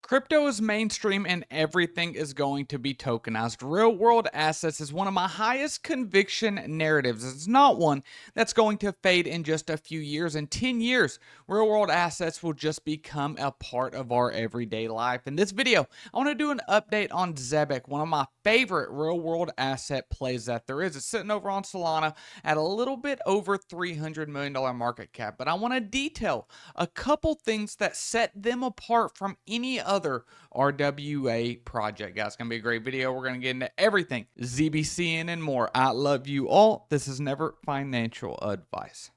Crypto is mainstream and everything is going to be tokenized. Real world assets is one of my highest conviction narratives. It's not one that's going to fade in just a few years. In 10 years, real world assets will just become a part of our everyday life. In this video, I want to do an update on Zebec, one of my favorite real world asset plays that there is. It's sitting over on Solana at a little bit over $300 million market cap. But I want to detail a couple things that set them apart from any other RWA project. Guys, it's gonna be a great video. We're gonna get into everything ZBCN and more. I love you all. This is never financial advice.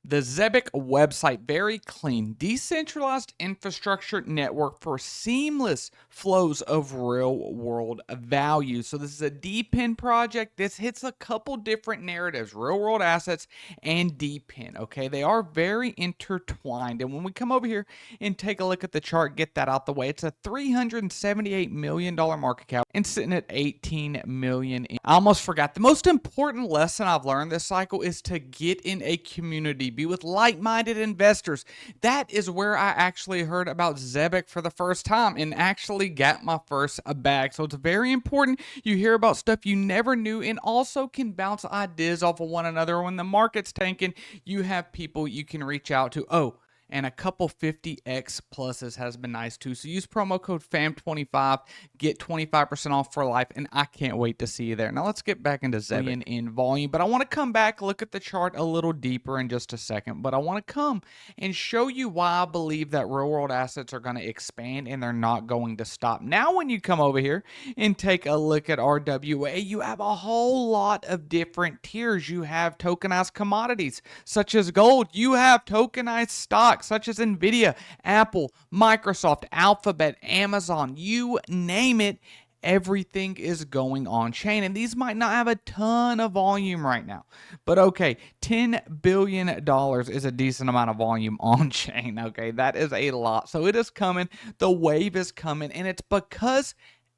The Zebec website, very clean, decentralized infrastructure network for seamless flows of real world value. So this is a DPIN project. This hits a couple different narratives, real world assets and DPIN. Okay, they are very intertwined. And when we come over here and take a look at the chart, get that out the way, it's a $378 million market cap and sitting at 18 million. I almost forgot. The most important lesson I've learned this cycle is to get in a community. Be with like-minded investors. That is where I actually heard about Zebec for the first time and actually got my first bag. So it's very important you hear about stuff you never knew and also can bounce ideas off of one another. When the market's tanking, you have people you can reach out to. Oh, and a couple 50x pluses has been nice too. So use promo code FAM25, get 25% off for life, and I can't wait to see you there. Now let's get back into Zebec in volume, but I want to come back, look at the chart a little deeper in just a second, but I want to come and show you why I believe that real world assets are going to expand and they're not going to stop. Now when you come over here and take a look at RWA, you have a whole lot of different tiers. You have tokenized commodities such as gold. You have tokenized stocks such as Nvidia, Apple, Microsoft, Alphabet, Amazon, you name it. Everything is going on chain, and these might not have a ton of volume right now, but okay, $10 billion is a decent amount of volume on chain. Okay, that is a lot. So it is coming, the wave is coming, and it's because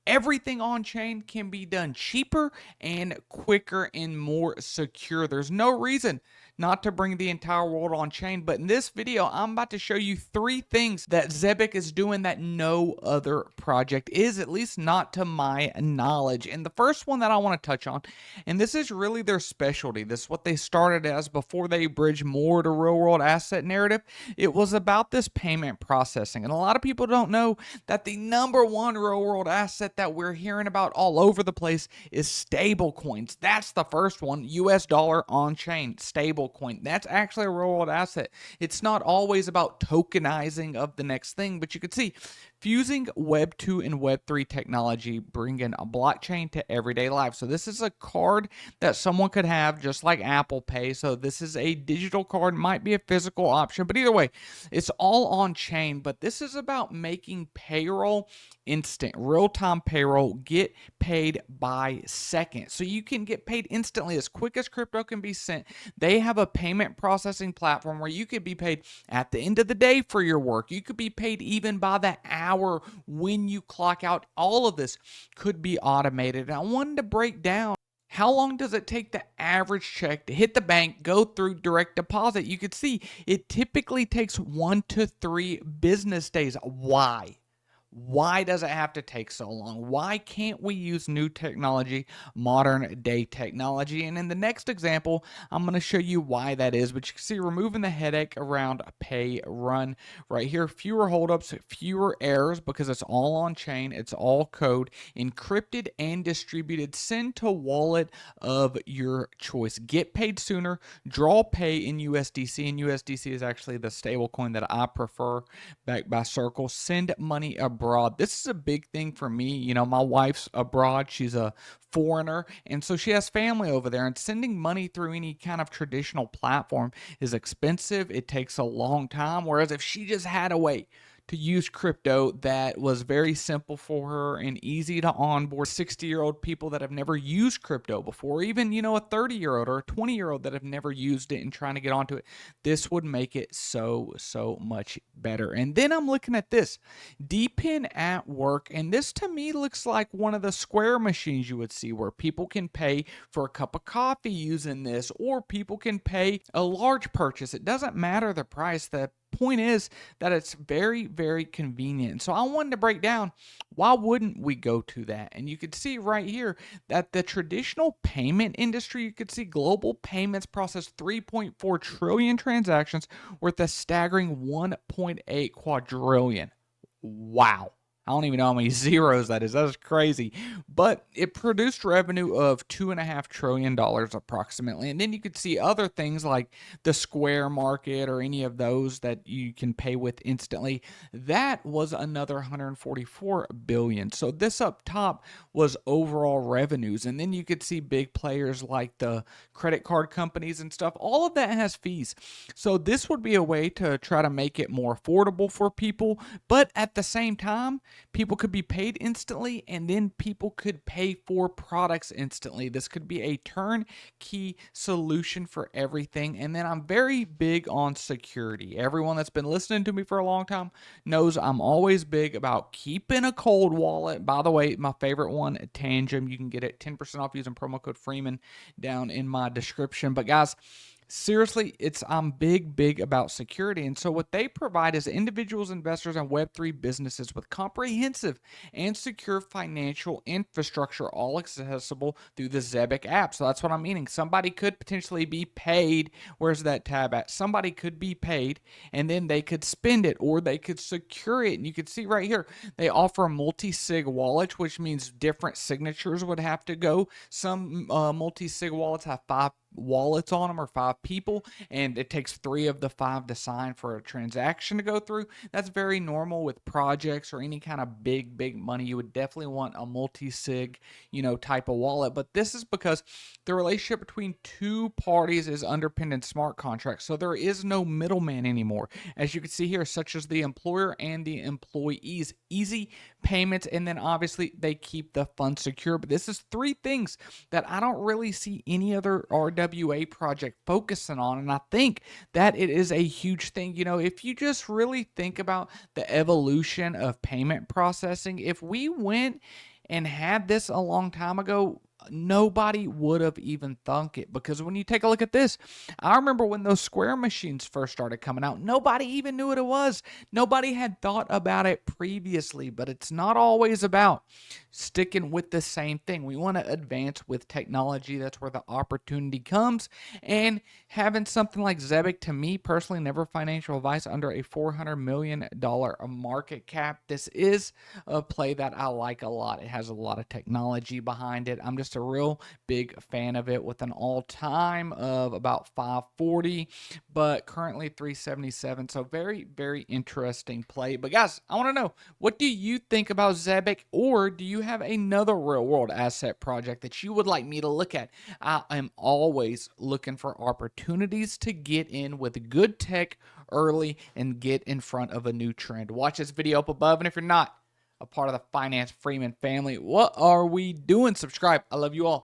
everything on chain can be done cheaper and quicker and more secure. There's no reason not to bring the entire world on chain, but in this video, I'm about to show you 3 things that Zebec is doing that no other project is, at least not to my knowledge. And the first one that I want to touch on, and this is really their specialty, this is what they started as before they bridged more to real world asset narrative. It was about this payment processing. And a lot of people don't know that the #1 real world asset that we're hearing about all over the place is stablecoins. That's the first one, US dollar on chain, stablecoin. That's actually a real world asset. It's not always about tokenizing of the next thing, but you can see fusing Web 2 and Web 3 technology, bringing a blockchain to everyday life. So this is a card that someone could have just like Apple Pay. So this is a digital card, might be a physical option, but either way, it's all on chain. But this is about making payroll instant, real-time payroll, get paid by second. So you can get paid instantly as quick as crypto can be sent. They have a payment processing platform where you could be paid at the end of the day for your work. You could be paid even by the hour when you clock out. All of this could be automated. And I wanted to break down how long does it take the average check to hit the bank, go through direct deposit. You could see it typically takes 1 to 3 business days. Why? Why does it have to take so long? Why can't we use new technology, modern day technology? And in the next example, I'm going to show you why that is. But you can see removing the headache around pay run right here. Fewer holdups, fewer errors because it's all on chain. It's all code, encrypted and distributed. Send to wallet of your choice. Get paid sooner. Draw pay in USDC. And USDC is actually the stable coin that I prefer, backed by Circle. Send money abroad. This is a big thing for me. You know, my wife's abroad. She's a foreigner, and so she has family over there, and sending money through any kind of traditional platform is expensive. It takes a long time, whereas if she just had a way to use crypto that was very simple for her and easy to onboard 60-year-old people that have never used crypto before, even, you know, a 30-year-old or a 20-year-old that have never used it and trying to get onto it, this would make it so much better. And then I'm looking at this DPIN at work, and this to me looks like one of the Square machines you would see where people can pay for a cup of coffee using this, or people can pay a large purchase. It doesn't matter the price. The point is that it's very, very convenient. So I wanted to break down, why wouldn't we go to that? And you could see right here that the traditional payment industry, you could see global payments process 3.4 trillion transactions worth a staggering 1.8 quadrillion. Wow. I don't even know how many zeros that is. That's crazy. But it produced revenue of $2.5 trillion approximately. And then you could see other things like the Square market or any of those that you can pay with instantly. That was another 144 billion. So this up top was overall revenues. And then you could see big players like the credit card companies and stuff. All of that has fees. So this would be a way to try to make it more affordable for people, but at the same time, people could be paid instantly, and then people could pay for products instantly. This could be a turnkey solution for everything. And then I'm very big on security. Everyone that's been listening to me for a long time knows I'm always big about keeping a cold wallet. By the way, my favorite one, Tangem, you can get it 10% off using promo code Freeman down in my description. But guys, seriously, I'm big about security. And so what they provide is individuals, investors, and Web3 businesses with comprehensive and secure financial infrastructure, all accessible through the Zebec app. So that's what I'm meaning. Somebody could potentially be paid. Where's that tab at? Somebody could be paid, and then they could spend it, or they could secure it. And you can see right here, they offer a multi-sig wallet, which means different signatures would have to go. Some multi-sig wallets have 5 wallets on them, or 5 people, and it takes 3 of the 5 to sign for a transaction to go through. That's very normal with projects or any kind of big money. You would definitely want a multi-sig, type of wallet. But this is because the relationship between 2 parties is underpinned in smart contracts, so there is no middleman anymore, as you can see here, such as the employer and the employees. Easy payments, and then obviously they keep the funds secure. But this is 3 things that I don't really see any other RWA project focusing on, and I think that it is a huge thing. If you just really think about the evolution of payment processing, if we went and had this a long time ago, nobody would have even thunk it. Because when you take a look at this, I remember when those Square machines first started coming out, nobody even knew what it was. Nobody had thought about it previously. But it's not always about sticking with the same thing. We want to advance with technology. That's where the opportunity comes. And having something like Zebec, to me personally, never financial advice, under a $400 million market cap. This is a play that I like a lot. It has a lot of technology behind it. I'm just a real big fan of it, with an all-time of about 540, but currently 377. So very interesting play. But guys, I want to know, what do you think about Zebec, or do you have another real world asset project that you would like me to look at? I am always looking for opportunities to get in with good tech early and get in front of a new trend. Watch this video up above, and if you're not a part of the Finance Freeman family, what are we doing? Subscribe. I love you all.